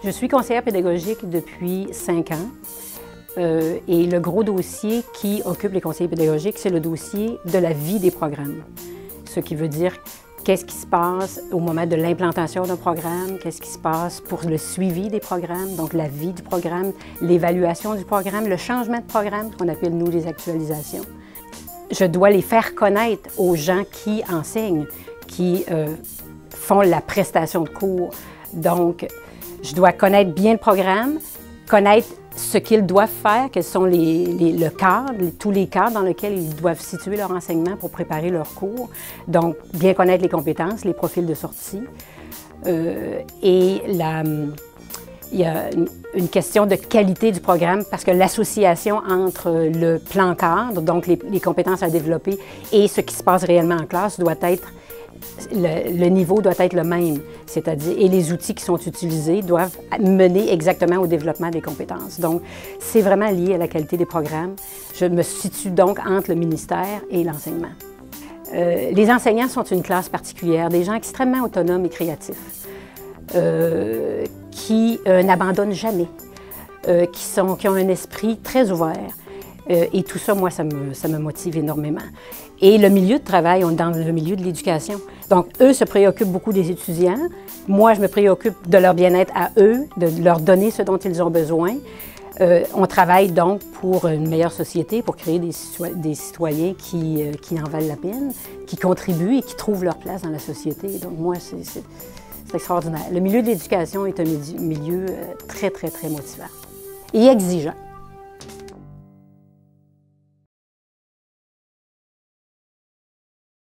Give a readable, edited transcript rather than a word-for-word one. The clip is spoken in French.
Je suis conseillère pédagogique depuis 5 ans et le gros dossier qui occupe les conseillers pédagogiques, c'est le dossier de la vie des programmes. Ce qui veut dire qu'est-ce qui se passe au moment de l'implantation d'un programme, qu'est-ce qui se passe pour le suivi des programmes, donc la vie du programme, l'évaluation du programme, le changement de programme, qu'on appelle nous les actualisations. Je dois les faire connaître aux gens qui enseignent, qui font la prestation de cours. Donc, je dois connaître bien le programme, connaître ce qu'ils doivent faire, quels sont le cadre, tous les cadres dans lesquels ils doivent situer leur enseignement pour préparer leurs cours. Donc, bien connaître les compétences, les profils de sortie. Il y a une question de qualité du programme parce que l'association entre le plan cadre, donc les compétences à développer, et ce qui se passe réellement en classe doit être le niveau doit être le même, c'est-à-dire, et les outils qui sont utilisés doivent mener exactement au développement des compétences. Donc, c'est vraiment lié à la qualité des programmes. Je me situe donc entre le ministère et l'enseignement. Les enseignants sont une classe particulière, des gens extrêmement autonomes et créatifs, qui n'abandonnent jamais, qui ont un esprit très ouvert. Et tout ça, moi, ça me motive énormément. Et le milieu de travail, on est dans le milieu de l'éducation. Donc, eux se préoccupent beaucoup des étudiants. Moi, je me préoccupe de leur bien-être à eux, de leur donner ce dont ils ont besoin. On travaille donc pour une meilleure société, pour créer des citoyens qui en valent la peine, qui contribuent et qui trouvent leur place dans la société. Donc, moi, c'est extraordinaire. Le milieu de l'éducation est un milieu très, très, très motivant et exigeant.